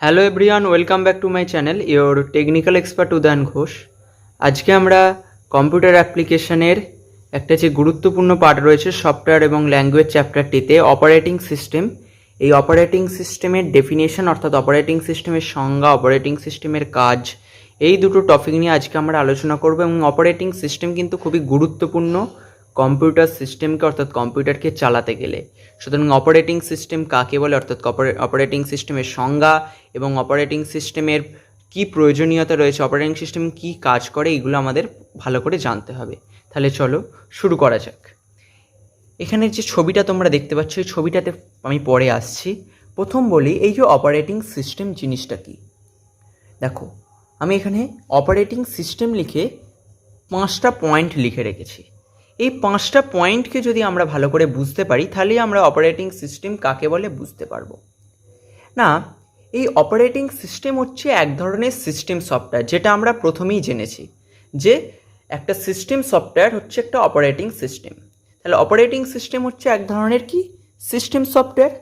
Hello everyone, welcome back to my channel your technical expert Udayan Ghosh. আজকে আমরা computer অ্যাপ্লিকেশনের একটা যে গুরুত্বপূর্ণ পার্ট রয়েছে সফটওয়্যার এবং ল্যাঙ্গুয়েজ চ্যাপ্টারটিতে অপারেটিং সিস্টেম, এই অপারেটিং সিস্টেমের ডেফিনেশন অর্থাৎ অপারেটিং সিস্টেমের সংজ্ঞা, অপারেটিং সিস্টেমের কাজ, এই দুটো টপিক নিয়ে আজকে আমরা আলোচনা করব। এবং অপারেটিং সিস্টেম কিন্তু খুবই গুরুত্বপূর্ণ কম্পিউটার সিস্টেমকে অর্থাৎ কম্পিউটারকে চালাতে গেলে। সুতরাং অপারেটিং সিস্টেম কাকে বলে অর্থাৎ অপারেটিং সিস্টেমের সংজ্ঞা এবং অপারেটিং সিস্টেমের কী প্রয়োজনীয়তা রয়েছে, অপারেটিং সিস্টেম কী কাজ করে, এইগুলো আমাদের ভালো করে জানতে হবে। তাহলে চলো শুরু করা যাক। এখানে যে ছবিটা তোমরা দেখতে পাচ্ছ, এই ছবিটাতে আমি পরে আসছি। প্রথম বলি, এই যে অপারেটিং সিস্টেম জিনিসটা কি। দেখো, আমি এখানে অপারেটিং সিস্টেম লিখে 5টা পয়েন্ট লিখে রেখেছি। এই 5টা পয়েন্টকে যদি আমরা ভালো করে বুঝতে পারি, তাহলেই আমরা অপারেটিং সিস্টেম কাকে বলে বুঝতে পারবো। না, এই অপারেটিং সিস্টেম হচ্ছে এক ধরনের সিস্টেম সফটওয়্যার, যেটা আমরা প্রথমেই জেনেছি যে একটা সিস্টেম সফটওয়্যার হচ্ছে একটা অপারেটিং সিস্টেম। তাহলে অপারেটিং সিস্টেম হচ্ছে এক ধরনের কি সিস্টেম সফটওয়্যার।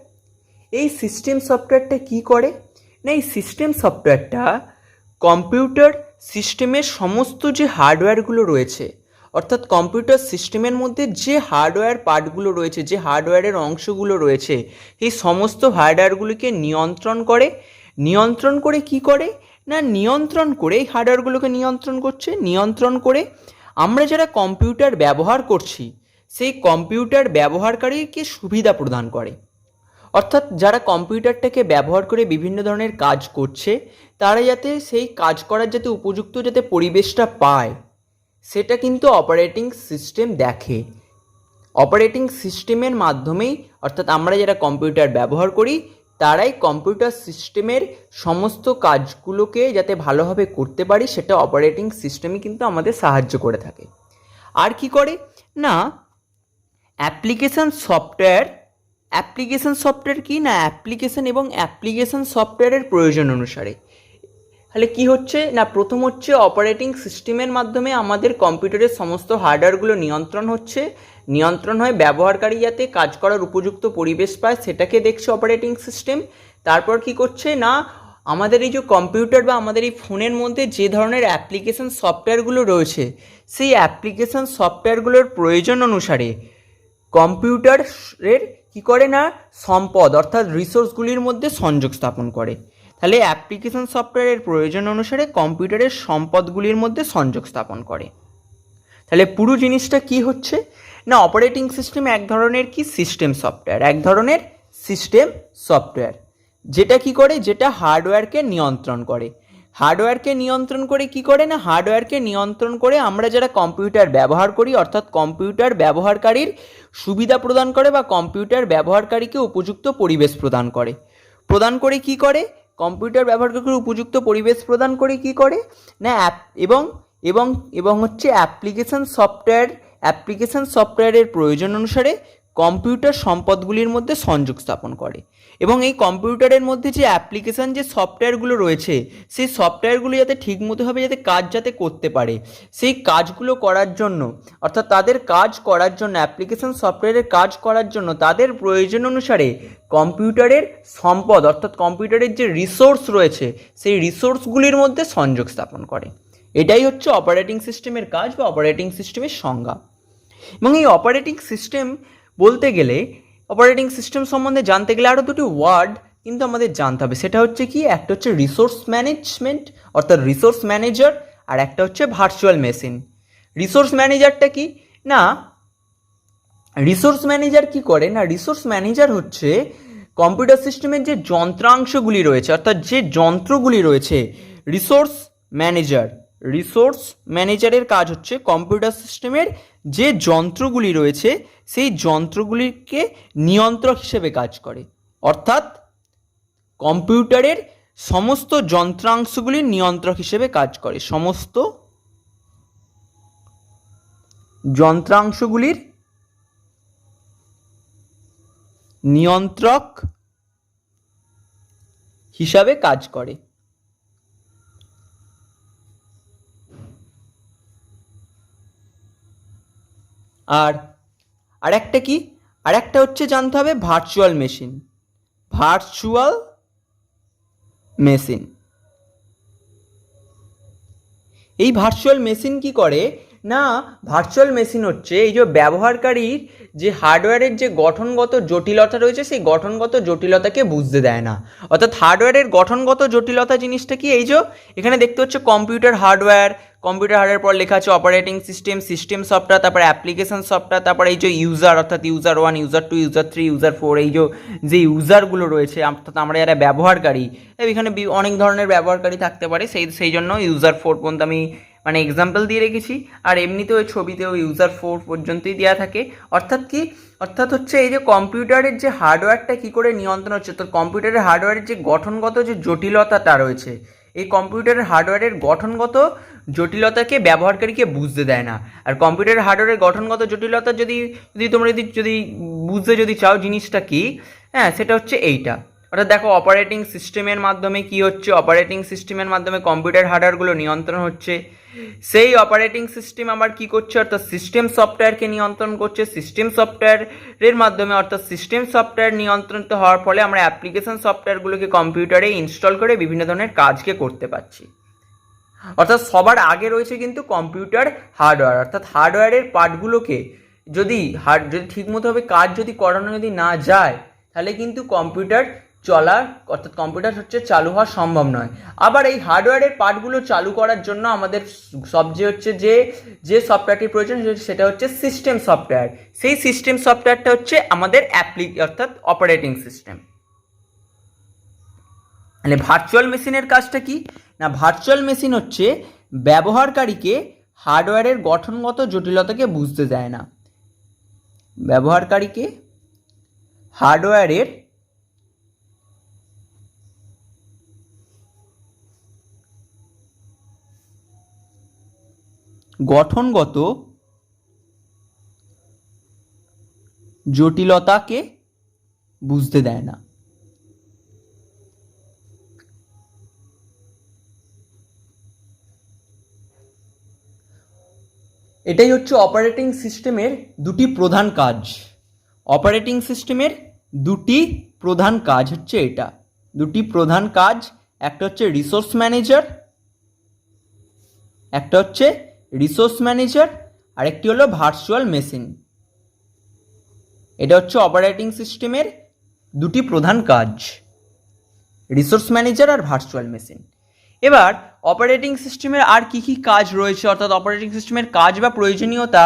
এই সিস্টেম সফটওয়্যারটা কি করে না, এই সিস্টেম সফটওয়্যারটা কম্পিউটার সিস্টেমের সমস্ত যে হার্ডওয়্যারগুলো রয়েছে, অর্থাৎ কম্পিউটার সিস্টেমের মধ্যে যে হার্ডওয়্যার পার্টগুলো রয়েছে, যে হার্ডওয়্যারের অংশগুলো রয়েছে, এই সমস্ত হার্ডওয়্যারগুলিকে নিয়ন্ত্রণ করে কি করে না, নিয়ন্ত্রণ করে এই হার্ডওয়্যারগুলোকে নিয়ন্ত্রণ করে আমরা যারা কম্পিউটার ব্যবহার করছি সেই কম্পিউটার ব্যবহারকারীকে সুবিধা প্রদান করে। অর্থাৎ যারা কম্পিউটারটাকে ব্যবহার করে বিভিন্ন ধরনের কাজ করছে, তারা যাতে সেই কাজ করার যাতে উপযুক্ত যাতে পরিবেশটা পায়, সেটা কিন্তু অপারেটিং সিস্টেম দেখে। অপারেটিং সিস্টেমের মাধ্যমেই, অর্থাৎ আমরা যারা কম্পিউটার ব্যবহার করি তারাই কম্পিউটার সিস্টেমের সমস্ত কাজগুলোকে যাতে ভালোভাবে করতে পারি, সেটা অপারেটিং সিস্টেমই কিন্তু আমাদের সাহায্য করে থাকে। আর কি করে না, অ্যাপ্লিকেশন সফটওয়্যার কি না, অ্যাপ্লিকেশন এবং অ্যাপ্লিকেশন সফটওয়্যারের প্রয়োজন অনুসারে। তাহলে কি হচ্ছে না, প্রথম হচ্ছে অপারেটিং সিস্টেমের মাধ্যমে আমাদের কম্পিউটারের সমস্ত হার্ডওয়্যারগুলো নিয়ন্ত্রণ হয় ব্যবহারকারী যাতে কাজ করার উপযুক্ত পরিবেশ পায়, সেটাকে দেখছে অপারেটিং সিস্টেম। তারপর কি করছে না, আমাদের এই যে কম্পিউটার বা আমাদের এই ফোনের মধ্যে যে ধরনের অ্যাপ্লিকেশন সফটওয়্যারগুলো রয়েছে, সেই অ্যাপ্লিকেশন সফটওয়্যারগুলোর প্রয়োজন অনুসারে কম্পিউটারের কি করে না, সম্পদ অর্থাৎ রিসোর্সগুলির মধ্যে সংযোগ স্থাপন করে। তাহলে অ্যাপ্লিকেশন সফটওয়্যারের প্রয়োজন অনুসারে কম্পিউটারের সম্পদগুলির মধ্যে সংযোগ স্থাপন করে। তাহলে পুরো জিনিসটা কি হচ্ছে না, অপারেটিং সিস্টেম এক ধরনের কি সিস্টেম সফটওয়্যার, যেটা কি করে, যেটা হার্ডওয়্যারকে নিয়ন্ত্রণ করে। কি করে না, হার্ডওয়্যারকে নিয়ন্ত্রণ করে আমরা যারা কম্পিউটার ব্যবহার করি, অর্থাৎ কম্পিউটার ব্যবহারকারীর সুবিধা প্রদান করে বা কম্পিউটার ব্যবহারকারীকে উপযুক্ত পরিবেশ প্রদান করে কি করে, কম্পিউটার ব্যবহারকারীকে উপযুক্ত পরিবেশ প্রদান করে কি করে না, এবং হচ্ছে অ্যাপ্লিকেশন সফটওয়্যারের প্রয়োজন অনুসারে কম্পিউটার সম্পদগুলির মধ্যে সংযোগ স্থাপন করে। এবং এই কম্পিউটারের মধ্যে যে অ্যাপ্লিকেশন যে সফটওয়্যারগুলো রয়েছে, সেই সফটওয়্যারগুলো যাতে ঠিকমতোভাবে যাতে কাজ করতে পারে, সেই কাজগুলো করার জন্য, অর্থাৎ তাদের কাজ করার জন্য, অ্যাপ্লিকেশন সফটওয়্যারের কাজ করার জন্য তাদের প্রয়োজন অনুসারে কম্পিউটারের সম্পদ অর্থাৎ কম্পিউটারের যে রিসোর্স রয়েছে, সেই রিসোর্সগুলির মধ্যে সংযোগ স্থাপন করে। এটাই হচ্ছে অপারেটিং সিস্টেমের কাজ বা অপারেটিং সিস্টেমের সংজ্ঞা। এবং এই অপারেটিং সিস্টেম বলতে গেলে, অপারেটিং সিস্টেম সম্বন্ধে জানতে গেলে আরও দুটি ওয়ার্ড কিন্তু আমাদের জানতে হবে। সেটা হচ্ছে কি, একটা হচ্ছে রিসোর্স ম্যানেজমেন্ট অর্থাৎ রিসোর্স ম্যানেজার, আর একটা হচ্ছে ভার্চুয়াল মেশিন। রিসোর্স ম্যানেজারটা কি না, রিসোর্স ম্যানেজার কি করে না, রিসোর্স ম্যানেজার হচ্ছে কম্পিউটার সিস্টেমের যে যন্ত্রাংশগুলি রয়েছে, অর্থাৎ যে যন্ত্রগুলি রয়েছে, রিসোর্স ম্যানেজারের কাজ হচ্ছে কম্পিউটার সিস্টেমের যে যন্ত্রগুলি রয়েছে সেই যন্ত্রগুলিকে নিয়ন্ত্রক হিসেবে কাজ করে। অর্থাৎ কম্পিউটারের সমস্ত যন্ত্রাংশগুলির নিয়ন্ত্রক হিসেবে কাজ করে, সমস্ত যন্ত্রাংশগুলির নিয়ন্ত্রক হিসাবে কাজ করে। আর একটা কি, আর একটা হচ্ছে জানতে হবে ভার্চুয়াল মেশিন। এই ভার্চুয়াল মেশিন কি করে না, ভার্চুয়াল মেশিন হচ্ছে এই যে ব্যবহারকারীর যে হার্ডওয়্যারের যে গঠনগত জটিলতা রয়েছে সেই গঠনগত জটিলতাকে বুঝতে দেয় না। অর্থাৎ হার্ডওয়্যারের গঠনগত জটিলতা জিনিসটা কি, এই যে এখানে দেখতে হচ্ছে কম্পিউটার হার্ডওয়্যার পর লেখা আছে অপারেটিং সিস্টেম, সিস্টেম সফটওয়্যার, তারপরে অ্যাপ্লিকেশন সফটওয়্যার, তারপরে এই যে ইউজার অর্থাৎ ইউজার 1, ইউজার 2, ইউজার 3, ইউজার 4, এই যে ইউজারগুলো রয়েছে অর্থাৎ আমরা যারা ব্যবহারকারী, এখানে অনেক ধরনের ব্যবহারকারী থাকতে পারে, সেই জন্য ইউজার 4 পর্যন্ত আমি মানে এক্সাম্পল দিয়ে রেখেছি। আর এমনিতেও ওই ছবিতেও ইউজার 4 পর্যন্তই দেওয়া থাকে। অর্থাৎ হচ্ছে এই যে কম্পিউটারের যে হার্ডওয়্যারটা কী করে নিয়ন্ত্রণ হচ্ছে, তো কম্পিউটারের হার্ডওয়্যারের যে গঠনগত যে জটিলতাটা রয়েছে, এই কম্পিউটারের হার্ডওয়্যারের গঠনগত জটিলতাকে ব্যবহারকারীকে বুঝতে দেয় না। আর কম্পিউটারের হার্ডওয়্যারের গঠনগত জটিলতা তোমরা বুঝতে চাও জিনিসটা কি, হ্যাঁ সেটা হচ্ছে এইটা। অর্থাৎ দেখো অপারেটিং সিস্টেমের মাধ্যমে কি হচ্ছে, অপারেটিং সিস্টেমের মাধ্যমে কম্পিউটার হার্ডওয়্যারগুলো নিয়ন্ত্রণ হচ্ছে। সেই অপারেটিং সিস্টেম আবার কি করছে, অর্থাৎ সিস্টেম সফটওয়্যারকে নিয়ন্ত্রণ করছে। সিস্টেম সফটওয়্যারের মাধ্যমে অর্থাৎ সিস্টেম সফটওয়্যার নিয়ন্ত্রিত হওয়ার ফলে আমরা অ্যাপ্লিকেশন সফটওয়্যারগুলোকে কম্পিউটারে ইনস্টল করে বিভিন্ন ধরনের কাজকে করতে পারছি। অর্থাৎ সবার আগে রয়েছে কিন্তু কম্পিউটার হার্ডওয়্যার, অর্থাৎ হার্ডওয়্যারের পার্টগুলোকে যদি ঠিকমতোভাবে কাজ করানো না যায় তাহলে কিন্তু কম্পিউটার অর্থাৎ কম্পিউটার চালু হওয়া সম্ভব নয়। আবার এই হার্ডওয়্যারের পার্টগুলো চালু করার জন্য আমাদের সবচেয়ে যে সফটওয়্যারটির প্রয়োজন সেটা হচ্ছে সিস্টেম সফটওয়্যার। সেই সিস্টেম সফটওয়্যারটা হচ্ছে আমাদের অর্থাৎ অপারেটিং সিস্টেম। মানে ভার্চুয়াল মেশিনের কাজটা কি না, ভার্চুয়াল মেশিন হচ্ছে ব্যবহারকারীকে হার্ডওয়্যারের গঠনগত জটিলতাকে বুঝতে দেয় না। ব্যবহারকারীকে হার্ডওয়্যারের গঠনগত জটিলতাকে বুঝতে দেয় না। এটাই হচ্ছে অপারেটিং সিস্টেমের দুটি প্রধান কাজ। অপারেটিং সিস্টেমের দুটি প্রধান কাজ হচ্ছে এটা, দুটি প্রধান কাজ, একটা হচ্ছে রিসোর্স ম্যানেজার, আরেকটি হলো ভার্চুয়াল মেশিন। এটা হচ্ছে অপারেটিং সিস্টেমের দুটি প্রধান কাজ, রিসোর্স ম্যানেজার আর ভার্চুয়াল মেশিন। এবার অপারেটিং সিস্টেমের আর কি কি কাজ রয়েছে, অর্থাৎ অপারেটিং সিস্টেমের কাজ বা প্রয়োজনীয়তা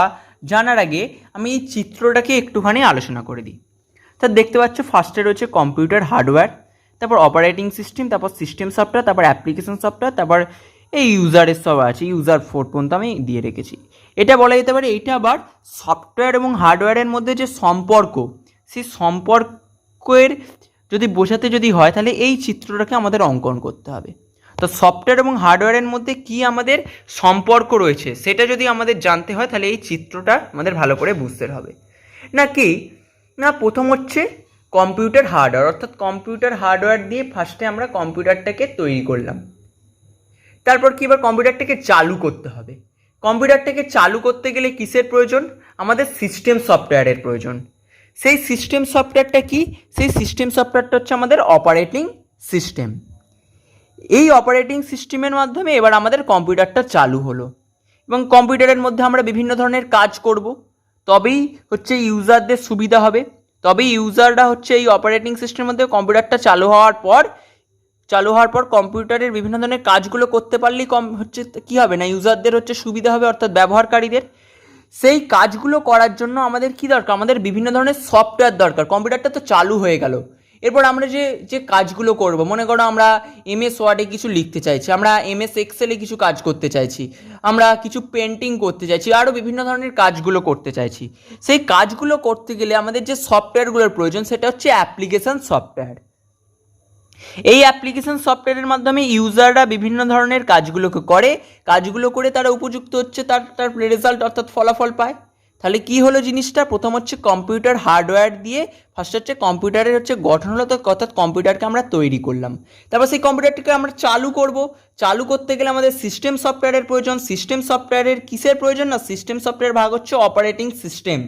জানার আগে আমি এই চিত্রটাকে একটুখানি আলোচনা করে দিই। তা দেখতে পাচ্ছ ফার্স্টে রয়েছে কম্পিউটার হার্ডওয়্যার, তারপর অপারেটিং সিস্টেম, তারপর সিস্টেম সফটওয়্যার, তারপর অ্যাপ্লিকেশন সফটওয়্যার, তারপর এই ইউজারের সব আছে, ইউজার 4 পর্যন্ত আমি দিয়ে রেখেছি। এটা বলা যেতে পারে এটা আবার সফটওয়্যার এবং হার্ডওয়্যারের মধ্যে যে সম্পর্ক, সেই সম্পর্কের বোঝাতে হয় তাহলে এই চিত্রটাকে আমাদের অঙ্কন করতে হবে। তো সফটওয়্যার এবং হার্ডওয়্যারের মধ্যে কি আমাদের সম্পর্ক রয়েছে সেটা যদি আমাদের জানতে হয় তাহলে এই চিত্রটা আমাদের ভালো করে বুঝতে হবে। প্রথম হচ্ছে কম্পিউটার হার্ডওয়্যার, অর্থাৎ কম্পিউটার হার্ডওয়্যার দিয়ে ফার্স্টে আমরা কম্পিউটারটাকে তৈরি করলাম। তারপর কি এবার কম্পিউটারটাকে চালু করতে হবে। কম্পিউটারটাকে চালু করতে গেলে কিসের প্রয়োজন, আমাদের সিস্টেম সফটওয়্যারের প্রয়োজন। সেই সিস্টেম সফটওয়্যারটা কি, সেই সিস্টেম সফটওয়্যারটা হচ্ছে আমাদের অপারেটিং সিস্টেম। এই অপারেটিং সিস্টেমের মাধ্যমে এবার আমাদের কম্পিউটারটা চালু হলো এবং কম্পিউটারের মধ্যে আমরা বিভিন্ন ধরনের কাজ করব, তবেই হচ্ছে ইউজারদের সুবিধা হবে, তবেই ইউজাররা হচ্ছে এই অপারেটিং সিস্টেমের মধ্যে কম্পিউটারটা চালু হওয়ার পর কম্পিউটারের বিভিন্ন ধরনের কাজগুলো করতে পারলেই কী হবে না, ইউজারদের সুবিধা হবে, অর্থাৎ ব্যবহারকারীদের। সেই কাজগুলো করার জন্য আমাদের কি দরকার, আমাদের বিভিন্ন ধরনের সফটওয়্যার দরকার। কম্পিউটারটা তো চালু হয়ে গেল, এরপর আমরা যে কাজগুলো করব, মনে করো আমরা MS ওয়ার্ডে কিছু লিখতে চাইছি, আমরা MS এক্সেলে কিছু কাজ করতে চাইছি, আমরা কিছু পেন্টিং করতে চাইছি, আরও বিভিন্ন ধরনের কাজগুলো করতে চাইছি। সেই কাজগুলো করতে গেলে আমাদের যে সফটওয়্যারগুলোর প্রয়োজন সেটা হচ্ছে অ্যাপ্লিকেশন সফটওয়্যার। এই অ্যাপ্লিকেশন সফটওয়্যারের মাধ্যমে ইউজাররা বিভিন্ন ধরনের কাজগুলো করে তারা উপযুক্ত হচ্ছে, তার রেজাল্ট অর্থাৎ ফলাফল পায়। তাহলে কি হলো জিনিসটা, প্রথম হচ্ছে কম্পিউটার হার্ডওয়্যার দিয়ে ফার্স্ট হচ্ছে কম্পিউটারের গঠন হলো, অর্থাৎ কম্পিউটারকে আমরা তৈরি করলাম। তারপর সেই কম্পিউটারটিকে আমরা চালু করতে গেলে আমাদের সিস্টেম সফটওয়্যারের প্রয়োজন। সিস্টেম সফটওয়্যারের কিসের প্রয়োজন না, সিস্টেম সফটওয়্যার ভাগ হচ্ছে অপারেটিং সিস্টেম,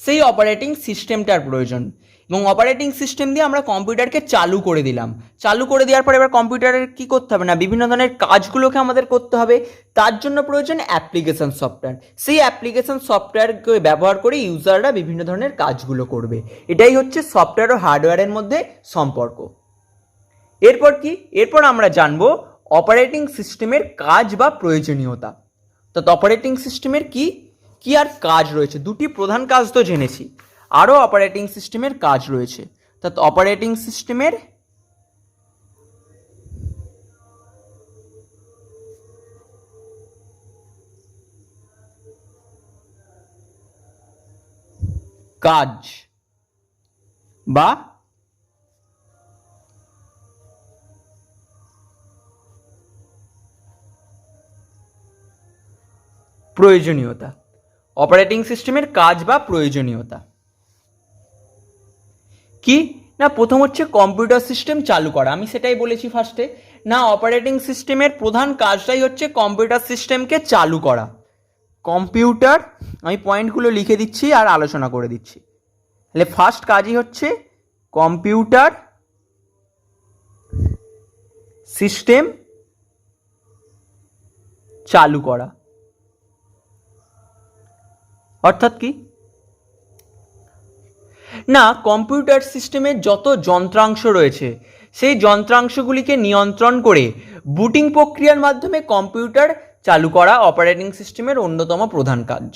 সেই অপারেটিং সিস্টেমটার প্রয়োজন। এবং অপারেটিং সিস্টেম দিয়ে আমরা কম্পিউটারকে চালু করে দিলাম। চালু করে দেওয়ার পর এবার কম্পিউটারের কী করতে হবে না, বিভিন্ন ধরনের কাজগুলোকে আমাদের করতে হবে। তার জন্য প্রয়োজন অ্যাপ্লিকেশন সফটওয়্যার। সেই অ্যাপ্লিকেশন সফটওয়্যারকে ব্যবহার করে ইউজাররা বিভিন্ন ধরনের কাজগুলো করবে। এটাই হচ্ছে সফটওয়্যার ও হার্ডওয়্যারের মধ্যে সম্পর্ক। এরপর কি, এরপর আমরা জানবো অপারেটিং সিস্টেমের কাজ বা প্রয়োজনীয়তা। তো অপারেটিং সিস্টেমের কি কি আর কাজ রয়েছে, দুটি প্রধান কাজ তো জেনেছি, আরও অপারেটিং সিস্টেমের কাজ রয়েছে। তা অপারেটিং সিস্টেমের কাজ বা প্রয়োজনীয়তা। অপারেটিং সিস্টেমের কাজ বা প্রয়োজনীয়তা কি না, প্রথম হচ্ছে কম্পিউটার সিস্টেম চালু করা। আমি সেটাই বলেছি ফার্স্টে, না অপারেটিং সিস্টেমের প্রধান কাজটাই হচ্ছে কম্পিউটার সিস্টেমকে চালু করা। কম্পিউটার, আমি পয়েন্টগুলো লিখে দিচ্ছি আর আলোচনা করে দিচ্ছি। তাহলে ফার্স্ট কাজই হচ্ছে কম্পিউটার সিস্টেম চালু করা। অর্থাৎ কি না, কম্পিউটার সিস্টেমের যত যন্ত্রাংশ রয়েছে সেই যন্ত্রাংশগুলিকে নিয়ন্ত্রণ করে বুটিং প্রক্রিয়ার মাধ্যমে কম্পিউটার চালু করা অপারেটিং সিস্টেমের অন্যতম প্রধান কাজ।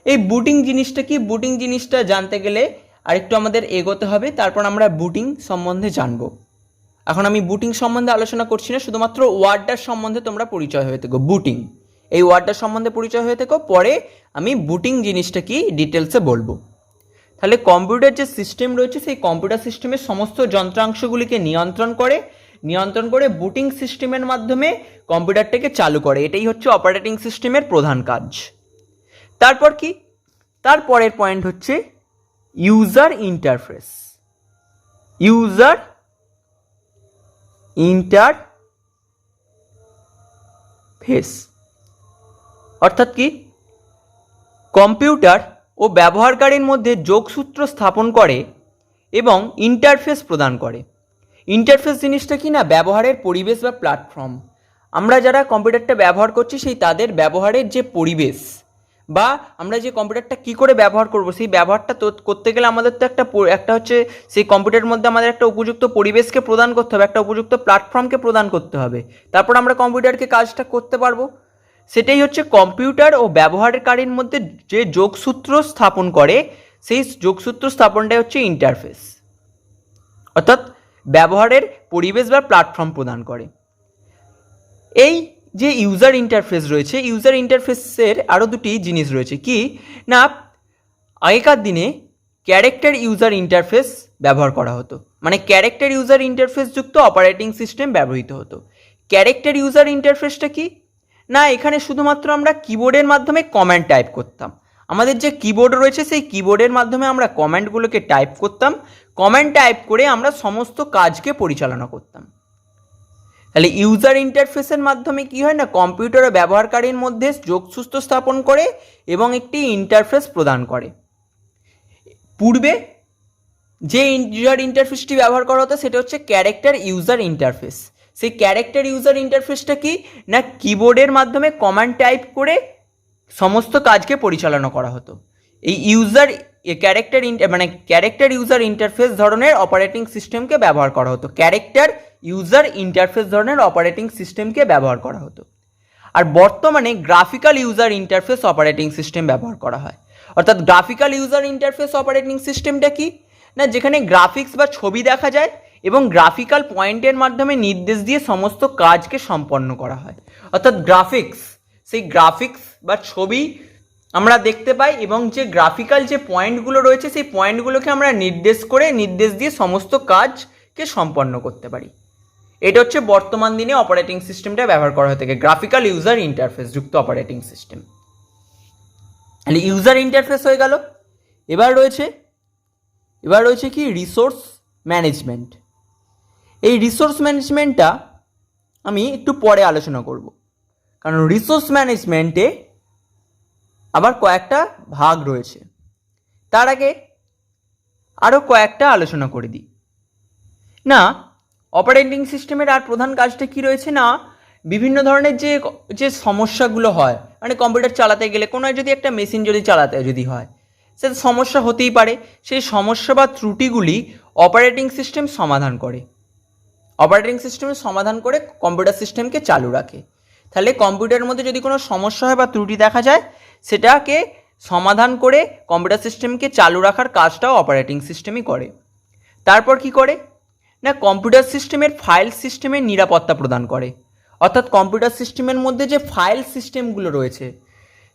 এই বুটিং জিনিসটা কি, বুটিং জিনিসটা জানতে গেলে আরেকটু আমাদের এগোতে হবে, তারপর আমরা বুটিং সম্বন্ধে জানব। এখন আমি বুটিং সম্বন্ধে আলোচনা করছি না, শুধুমাত্র ওয়ার্ডটার সম্বন্ধে তোমরা পরিচয় হয়ে থেকো। বুটিং, এই ওয়ার্ডটার সম্বন্ধে পরিচয় হয়ে থেকো, পরে আমি বুটিং জিনিসটা কি ডিটেলসে বলবো। তাহলে কম্পিউটার যে সিস্টেম রয়েছে সেই কম্পিউটার সিস্টেমের সমস্ত যন্ত্রাংশগুলিকে নিয়ন্ত্রণ করে বুটিং সিস্টেমের মাধ্যমে কম্পিউটারটাকে চালু করে। এটাই হচ্ছে অপারেটিং সিস্টেমের প্রধান কাজ। তারপর কি, তারপরের পয়েন্ট হচ্ছে ইউজার ইন্টারফেস। ইউজার ইন্টারফেস অর্থাৎ কি, কম্পিউটার ও ব্যবহারকারীর মধ্যে যোগসূত্র স্থাপন করে এবং ইন্টারফেস প্রদান করে। ইন্টারফেস জিনিসটা কি না, ব্যবহারের পরিবেশ বা প্ল্যাটফর্ম। আমরা যারা কম্পিউটারটা ব্যবহার করছি সেই তাদের ব্যবহারের যে পরিবেশ বা আমরা যে কম্পিউটারটা কী করে ব্যবহার করব, সেই ব্যবহারটা করতে গেলে আমাদের তো একটা হচ্ছে সেই কম্পিউটারের মধ্যে আমাদের একটা উপযুক্ত পরিবেশকে প্রদান করতে হবে, একটা উপযুক্ত প্ল্যাটফর্মকে প্রদান করতে হবে, তারপর আমরা কম্পিউটারকে কাজটা করতে পারবো। সেটাই হচ্ছে কম্পিউটার ও ব্যবহারকারীর মধ্যে যে যোগসূত্র স্থাপন করে সেই যোগসূত্র স্থাপনটাই হচ্ছে ইন্টারফেস, অর্থাৎ ব্যবহারের পরিবেশ বা প্ল্যাটফর্ম প্রদান করে। এই যে ইউজার ইন্টারফেস রয়েছে, ইউজার ইন্টারফেসের আরও দুটি জিনিস রয়েছে। কি না, আগেকার দিনে ক্যারেক্টার ইউজার ইন্টারফেস ব্যবহার করা হতো, মানে ক্যারেক্টার ইউজার ইন্টারফেস যুক্ত অপারেটিং সিস্টেম ব্যবহৃত হতো। ক্যারেক্টার ইউজার ইন্টারফেসটা কি না, এখানে শুধুমাত্র আমরা কিবোর্ডের মাধ্যমে কমান্ড টাইপ করতাম। আমাদের যে কিবোর্ড রয়েছে সেই কিবোর্ডের মাধ্যমে আমরা কমান্ডগুলোকে টাইপ করতাম, কমান্ড টাইপ করে আমরা সমস্ত কাজকে পরিচালনা করতাম। তাহলে ইউজার ইন্টারফেসের মাধ্যমে কি হয় না, কম্পিউটার ও ব্যবহারকারীর মধ্যে যোগসূত্র স্থাপন করে এবং একটি ইন্টারফেস প্রদান করে। পূর্বে যে ইউজার ইন্টারফেসটি ব্যবহার করা হতো সেটা হচ্ছে ক্যারেক্টার ইউজার ইন্টারফেস। সেই ক্যারেক্টার ইউজার ইন্টারফেসটা কি না, কিবোর্ডের মাধ্যমে কমান্ড টাইপ করে সমস্ত কাজকে পরিচালনা করা হতো। এই ক্যারেক্টার ইউজার ইন্টারফেস ধরনের অপারেটিং সিস্টেমকে ব্যবহার করা হতো। ক্যারেক্টার ইউজার ইন্টারফেস ধরনের অপারেটিং সিস্টেমকে ব্যবহার করা হতো। আর বর্তমানে graphical user interface operating system ব্যবহার করা হয়। অর্থাৎ গ্রাফিক্যাল ইউজার ইন্টারফেস অপারেটিং সিস্টেমটা কি না, যেখানে গ্রাফিক্স বা ছবি দেখা যায় এবং গ্রাফিক্যাল পয়েন্টের মাধ্যমে নির্দেশ দিয়ে সমস্ত কাজকে সম্পন্ন করা হয়। অর্থাৎ গ্রাফিক্স, সেই গ্রাফিক্স বা ছবি আমরা দেখতে পাই এবং যে গ্রাফিক্যাল যে পয়েন্টগুলো রয়েছে সেই পয়েন্টগুলোকে আমরা নির্দেশ দিয়ে সমস্ত কাজকে সম্পন্ন করতে পারি। এটা হচ্ছে বর্তমান দিনে অপারেটিং সিস্টেমটা ব্যবহার করা হয়ে থাকে, গ্রাফিক্যাল ইউজার ইন্টারফেস যুক্ত অপারেটিং সিস্টেম। তাহলে ইউজার ইন্টারফেস হয়ে গেল। এবার রয়েছে কি রিসোর্স ম্যানেজমেন্ট। এই রিসোর্স ম্যানেজমেন্টটা আমি একটু পরে আলোচনা করব, কারণ রিসোর্স ম্যানেজমেন্টে আবার কয়েকটা ভাগ রয়েছে। তার আগে আরও কয়েকটা আলোচনা করে দিই। না, অপারেটিং সিস্টেমের আর প্রধান কাজটা কি রয়েছে না, বিভিন্ন ধরনের যে সমস্যাগুলো হয়, মানে কম্পিউটার চালাতে গেলে কোনো যদি একটা মেশিন চালাতে হয়, সেটা সমস্যা হতেই পারে। সেই সমস্যা বা ত্রুটিগুলি অপারেটিং সিস্টেম সমাধান করে, অপারেটিং সিস্টেমের সমাধান করে কম্পিউটার সিস্টেমকে চালু রাখে। তাহলে কম্পিউটারের মধ্যে যদি কোনো সমস্যা হয় বা ত্রুটি দেখা যায়, সেটাকে সমাধান করে কম্পিউটার সিস্টেমকে চালু রাখার কাজটাও অপারেটিং সিস্টেমই করে। তারপর কি করে না, কম্পিউটার সিস্টেমের ফাইল সিস্টেমের নিরাপত্তা প্রদান করে। অর্থাৎ কম্পিউটার সিস্টেমের মধ্যে যে ফাইল সিস্টেমগুলো রয়েছে,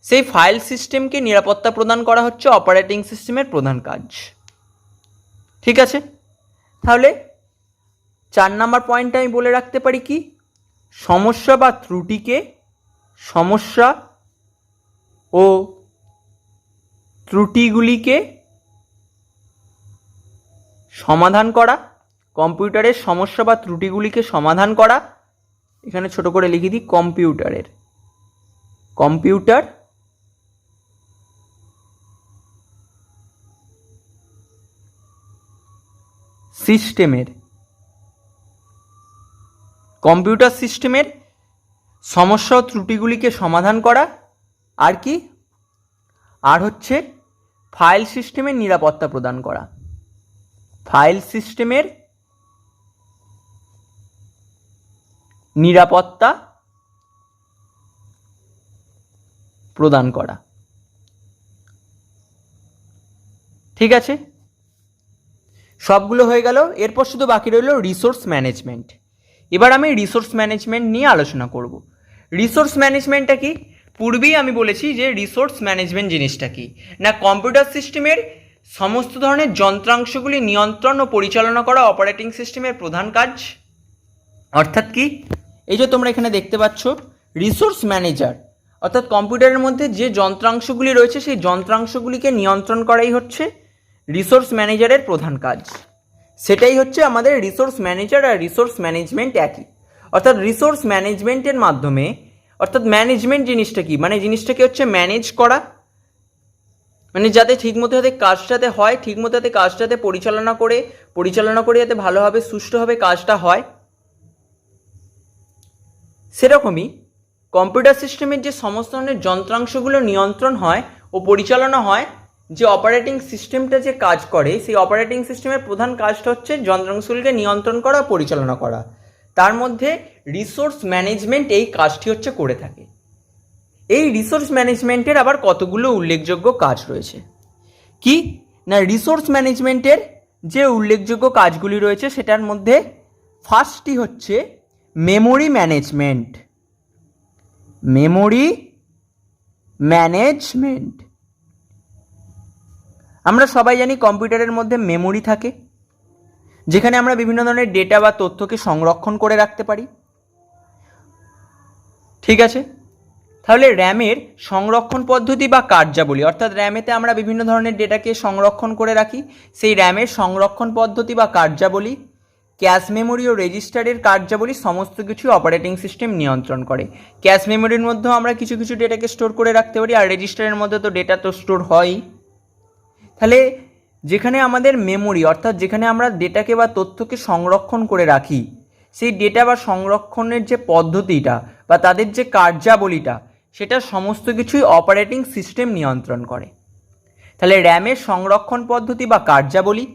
সেই ফাইল সিস্টেমকে নিরাপত্তা প্রদান করা হচ্ছে অপারেটিং সিস্টেমের প্রধান কাজ। ঠিক আছে, তাহলে 4 নম্বর পয়েন্টটা আমি বলে রাখতে পারি কি, সমস্যা বা ত্রুটিকে সমস্যা ও ত্রুটিগুলিকে সমাধান করা, কম্পিউটারের সমস্যা বা ত্রুটিগুলিকে সমাধান করা, এখানে ছোট করে লিখে দিই কম্পিউটার সিস্টেমের সমস্যা ও ত্রুটিগুলিকে সমাধান করা, আর কি, আর হচ্ছে ফাইল সিস্টেমের নিরাপত্তা প্রদান করা, ফাইল সিস্টেমের নিরাপত্তা প্রদান করা। ঠিক আছে, সবগুলো হয়ে গেল। এরপর শুধু বাকি রইল রিসোর্স ম্যানেজমেন্ট। এবার আমি রিসোর্স ম্যানেজমেন্ট নিয়ে আলোচনা করব। রিসোর্স ম্যানেজমেন্টটা কি, পূর্বেই আমি বলেছি যে রিসোর্স ম্যানেজমেন্ট জিনিসটা কি না, কম্পিউটার সিস্টেমের সমস্ত ধরনের যন্ত্রাংশগুলি নিয়ন্ত্রণ ও পরিচালনা করা অপারেটিং সিস্টেমের প্রধান কাজ। অর্থাৎ কি, এই যে তোমরা এখানে দেখতে পাচ্ছ রিসোর্স ম্যানেজার, অর্থাৎ কম্পিউটারের মধ্যে যে যন্ত্রাংশগুলি রয়েছে সেই যন্ত্রাংশগুলিকে নিয়ন্ত্রণ করাই হচ্ছে রিসোর্স ম্যানেজারের প্রধান কাজ। সেটাই হচ্ছে আমাদের রিসোর্স ম্যানেজার আর রিসোর্স ম্যানেজমেন্ট একই। অর্থাৎ রিসোর্স ম্যানেজমেন্টের মাধ্যমে, অর্থাৎ ম্যানেজমেন্ট জিনিসটা কি, মানে জিনিসটাকে হচ্ছে ম্যানেজ করা, মানে যাতে ঠিকমতো যাতে কাজটাতে হয়, ঠিকমতো যাতে কাজটাতে পরিচালনা করে যাতে ভালোভাবে সুষ্ঠুভাবে কাজটা হয়। সেরকমই কম্পিউটার সিস্টেমের যে সমস্ত ধরনের যন্ত্রাংশগুলো নিয়ন্ত্রণ হয় ও পরিচালনা হয়, যে অপারেটিং সিস্টেমটা যে কাজ করে, সেই অপারেটিং সিস্টেমের প্রধান কাজটা হচ্ছে যন্ত্রাংশগুলিকে নিয়ন্ত্রণ করা, পরিচালনা করা। তার মধ্যে রিসোর্স ম্যানেজমেন্ট এই কাজটি হচ্ছে করে থাকে। এই রিসোর্স ম্যানেজমেন্টের আবার কতগুলো উল্লেখযোগ্য কাজ রয়েছে। কি না, রিসোর্স ম্যানেজমেন্টের যে উল্লেখযোগ্য কাজগুলি রয়েছে সেটার মধ্যে ফার্স্টটি হচ্ছে মেমোরি ম্যানেজমেন্ট। আমরা সবাই জানি কম্পিউটারের মধ্যে মেমোরি থাকে, যেখানে আমরা বিভিন্ন ধরনের ডেটা বা তথ্যকে সংরক্ষণ করে রাখতে পারি। ঠিক আছে, তাহলে র্যামের সংরক্ষণ পদ্ধতি বা কার্যাবলী, অর্থাৎ র্যামেতে আমরা বিভিন্ন ধরনের ডেটাকে সংরক্ষণ করে রাখি, সেই র্যামের সংরক্ষণ পদ্ধতি বা কার্যাবলী, ক্যাশ মেমোরি ও রেজিস্টারের কার্যাবলী সমস্ত কিছু অপারেটিং সিস্টেম নিয়ন্ত্রণ করে। ক্যাশ মেমোরির মধ্যেও আমরা কিছু কিছু ডেটাকে স্টোর করে রাখতে পারি, আর রেজিস্টারের মধ্যে তো ডেটা তো স্টোর হয়ই। তাহলে যেখানে আমাদের মেমোরি, অর্থাৎ যেখানে আমরা ডেটাকে বা তথ্যকে সংরক্ষণ করে রাখি, সেই ডেটা বা সংরক্ষণের যে পদ্ধতিটা বা তাদের যে কার্যাবলীটা, সেটা সমস্ত কিছুই অপারেটিং সিস্টেম নিয়ন্ত্রণ করে। তাহলে র্যামের সংরক্ষণ পদ্ধতি বা কার্যাবলী,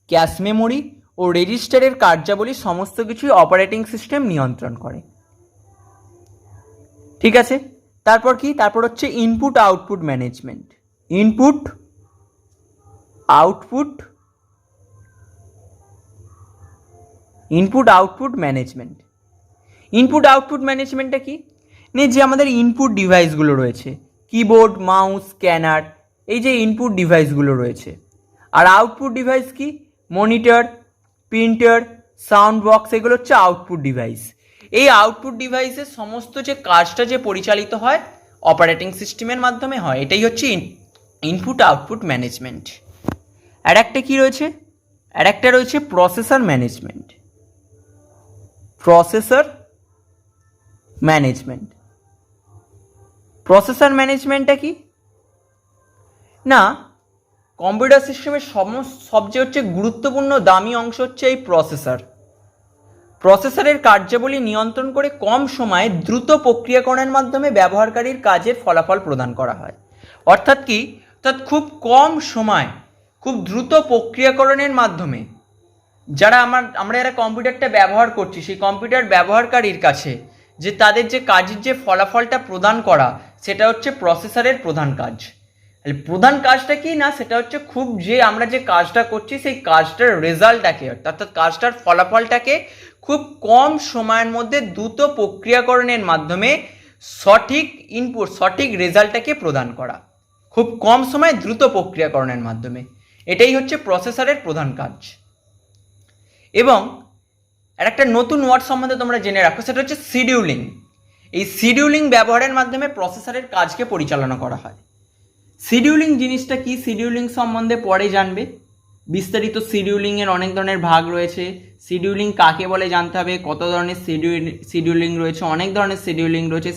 ক্যাশ মেমোরি ও রেজিস্টারের কার্যাবলী সমস্ত কিছুই অপারেটিং সিস্টেম নিয়ন্ত্রণ করে। ঠিক আছে, তারপর কি, তারপর হচ্ছে input output management. Input output ম্যানেজমেন্টটা কি, যে আমাদের ইনপুট ডিভাইসগুলো রয়েছে, কিবোর্ড, মাউস, স্ক্যানার, এই যে ইনপুট ডিভাইসগুলো রয়েছে। আর আউটপুট ডিভাইস কি, মনিটর, প্রিন্টার, সাউন্ড বক্স, এগুলো হচ্ছে আউটপুট ডিভাইস। এই আউটপুট ডিভাইসের সমস্ত যে কাজটা যে পরিচালিত হয় অপারেটিং সিস্টেমের মাধ্যমে হয়, এটাই হচ্ছে ইনপুট আউটপুট ম্যানেজমেন্ট। আর একটা কি রয়েছে, আর একটা রয়েছে প্রসেসর ম্যানেজমেন্ট। প্রসেসর ম্যানেজমেন্টটা কি না, কম্পিউটার সিস্টেমের সবচেয়ে হচ্ছে গুরুত্বপূর্ণ দামি অংশ হচ্ছে এই প্রসেসর। প্রসেসরের কার্যাবলী নিয়ন্ত্রণ করে কম সময়ে দ্রুত প্রক্রিয়াকরণের মাধ্যমে ব্যবহারকারীর কাজের ফলাফল প্রদান করা হয়। অর্থাৎ কি, অর্থাৎ খুব কম সময় খুব দ্রুত প্রক্রিয়াকরণের মাধ্যমে যারা আমরা যারা কম্পিউটারটা ব্যবহার করছি সেই কম্পিউটার ব্যবহারকারীর কাছে যে তাদের যে কাজের যে ফলাফলটা প্রদান করা, সেটা হচ্ছে প্রসেসরের প্রধান কাজ। প্রধান কাজটা কি না, সেটা হচ্ছে খুব যে আমরা যে কাজটা করছি সেই কাজটার রেজাল্টটাকে, অর্থাৎ কাজটার ফলাফলটাকে খুব কম সময়ের মধ্যে দ্রুত প্রক্রিয়াকরণের মাধ্যমে সঠিক ইনপুট সঠিক রেজাল্টটাকে প্রদান করা, খুব কম সময়ে দ্রুত প্রক্রিয়াকরণের মাধ্যমে, এটাই হচ্ছে প্রসেসরের প্রধান কাজ। এবং একটা নতুন ওয়ার্ড সম্বন্ধে তোমরা জেনে রাখো, সেটা হচ্ছে শিডিউলিং। এই শিডিউলিং ব্যবহারের মাধ্যমে প্রসেসরের কাজকে পরিচালনা করা হয়। শিডিউলিং জিনিসটা কি, শিডিউলিং সম্বন্ধে পরে জানবে বিস্তারিত। শিডিউলিংয়ের অনেক ধরনের ভাগ রয়েছে। শিডিউলিং কাকে বলে জানতে হবে, কত ধরনের শিডিউলিং রয়েছে, অনেক ধরনের শিডিউলিং রয়েছে।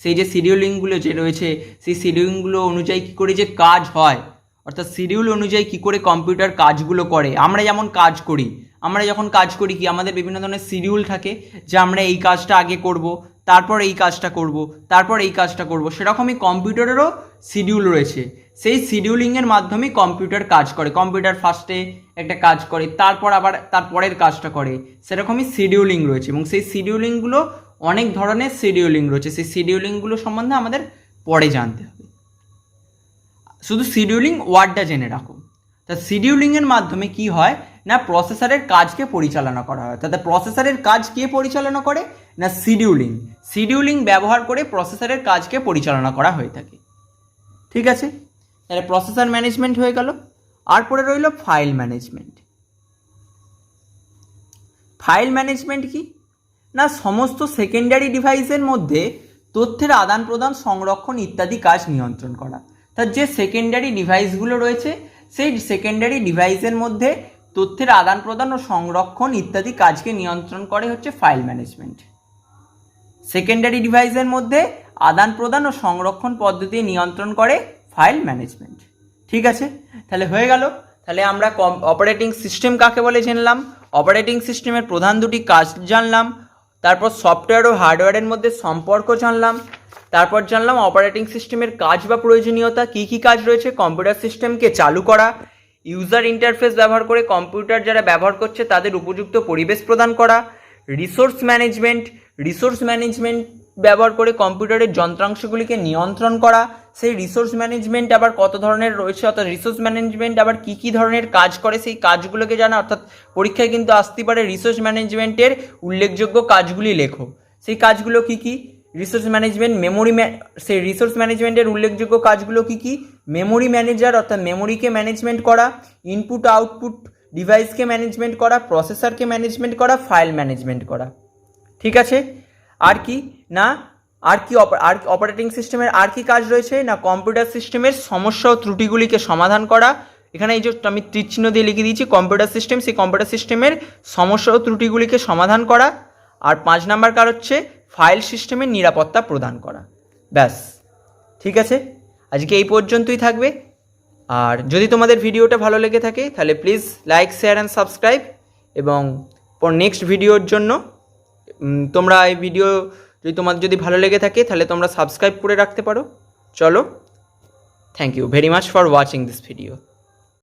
সেই যে শিডিউলিংগুলো যে রয়েছে সেই শিডিউলিংগুলো অনুযায়ী কী করে যে কাজ হয়, অর্থাৎ শিডিউল অনুযায়ী কী করে কম্পিউটার কাজগুলো করে। আমরা যখন কাজ করি কি আমাদের বিভিন্ন ধরনের শিডিউল থাকে যে আমরা এই কাজটা আগে করব, তারপর এই কাজটা করব, তারপর এই কাজটা করব। সেরকমই কম্পিউটারেরও শিডিউল রয়েছে। সেই শিডিউলিংয়ের মাধ্যমে কম্পিউটার কাজ করে। কম্পিউটার ফার্স্টে একটা কাজ করে, তারপর আবার তারপরের কাজটা করে, সেরকমই শিডিউলিং রয়েছে। এবং সেই শিডিউলিংগুলো অনেক ধরনের শিডিউলিং রয়েছে। সেই শিডিউলিংগুলো সম্বন্ধে আমাদের পরে জানতে হবে। শুধু শিডিউলিং ওয়ার্ডটা জেনে রাখো। তা শিডিউলিংয়ের মাধ্যমে কি হয় না, প্রসেসরের কাজকে পরিচালনা করা হয়। তাতে প্রসেসরের কাজ কে পরিচালনা করে না, শিডিউলিং ব্যবহার করে প্রসেসরের কাজকে পরিচালনা করা হয়ে থাকে। ঠিক আছে, তাহলে প্রসেসর ম্যানেজমেন্ট হয়ে গেল। আর পরে রইল ফাইল ম্যানেজমেন্ট। ফাইল ম্যানেজমেন্ট কি না, সমস্ত সেকেন্ডারি ডিভাইসের মধ্যে তথ্যের আদান প্রদান, সংরক্ষণ ইত্যাদি কাজ নিয়ন্ত্রণ করা। তার যে সেকেন্ডারি ডিভাইসগুলো রয়েছে সেই সেকেন্ডারি ডিভাইসের মধ্যে তথ্যের আদান প্রদান ও সংরক্ষণ ইত্যাদি কাজকে নিয়ন্ত্রণ করে হচ্ছে ফাইল ম্যানেজমেন্ট। সেকেন্ডারি ডিভাইসের মধ্যে আদান প্রদান ও সংরক্ষণ পদ্ধতি নিয়ন্ত্রণ করে ফাইল ম্যানেজমেন্ট। ঠিক আছে, তাহলে হয়ে গেল। তাহলে আমরা অপারেটিং সিস্টেম কাকে বলে জানলাম, অপারেটিং সিস্টেমের প্রধান দুটি কাজ জানলাম, তারপর সফটওয়্যার ও হার্ডওয়্যারের মধ্যে সম্পর্ক জানলাম, তারপর জানলাম অপারেটিং সিস্টেমের কাজ বা প্রয়োজনীয়তা, কী কী কাজ রয়েছে কম্পিউটার সিস্টেমকে চালু করা, ইউজার ইন্টারফেস ব্যবহার করে কম্পিউটার যারা ব্যবহার করছে তাদের উপযুক্ত পরিবেশ প্রদান করা, রিসোর্স ম্যানেজমেন্ট ব্যবহার করে কম্পিউটারের যন্ত্রাংশগুলিকে নিয়ন্ত্রণ করা। সেই রিসোর্স ম্যানেজমেন্ট আবার কত ধরনের রয়েছে, অর্থাৎ রিসোর্স ম্যানেজমেন্ট আবার কী কী ধরনের কাজ করে সেই কাজগুলোকে জানা। অর্থাৎ পরীক্ষায় কিন্তু আসতে পারে রিসোর্স ম্যানেজমেন্টের উল্লেখযোগ্য কাজগুলি লেখো। সেই কাজগুলো কী কী, রিসোর্স ম্যানেজমেন্ট, সেই রিসোর্স ম্যানেজমেন্টের উল্লেখযোগ্য কাজগুলো কী কী, মেমোরি ম্যানেজার অর্থাৎ মেমোরিকে ম্যানেজমেন্ট করা, ইনপুট আউটপুট ডিভাইসকে ম্যানেজমেন্ট করা, প্রসেসরকে ম্যানেজমেন্ট করা, ফাইল ম্যানেজমেন্ট করা। ঠিক আছে, আর কি না, অপারেটিং সিস্টেমের আর কি কাজ রয়েছে না, কম্পিউটার সিস্টেমের সমস্যা ও ত্রুটিগুলিকে সমাধান করা। এখানে এই যে আমি তীরচিহ্ন দিয়ে লিখে দিয়েছি কম্পিউটার সিস্টেম, সেই কম্পিউটার সিস্টেমের সমস্যা ও ত্রুটিগুলিকে সমাধান করা। আর 5 নাম্বার কাজ হচ্ছে ফাইল সিস্টেমের নিরাপত্তা প্রদান করা। ব্যাস, ঠিক আছে, আজকে এই পর্যন্তই থাকবে। আর যদি তোমাদের ভিডিওটা ভালো লেগে থাকে তাহলে please like, share and subscribe. এবং নেক্সট ভিডিওর জন্য তোমরা এই ভিডিও যদি ভালো লেগে থাকে তাহলে তোমরা সাবস্ক্রাইব করে রাখতে পারো। চলো, thank you very much for watching this video.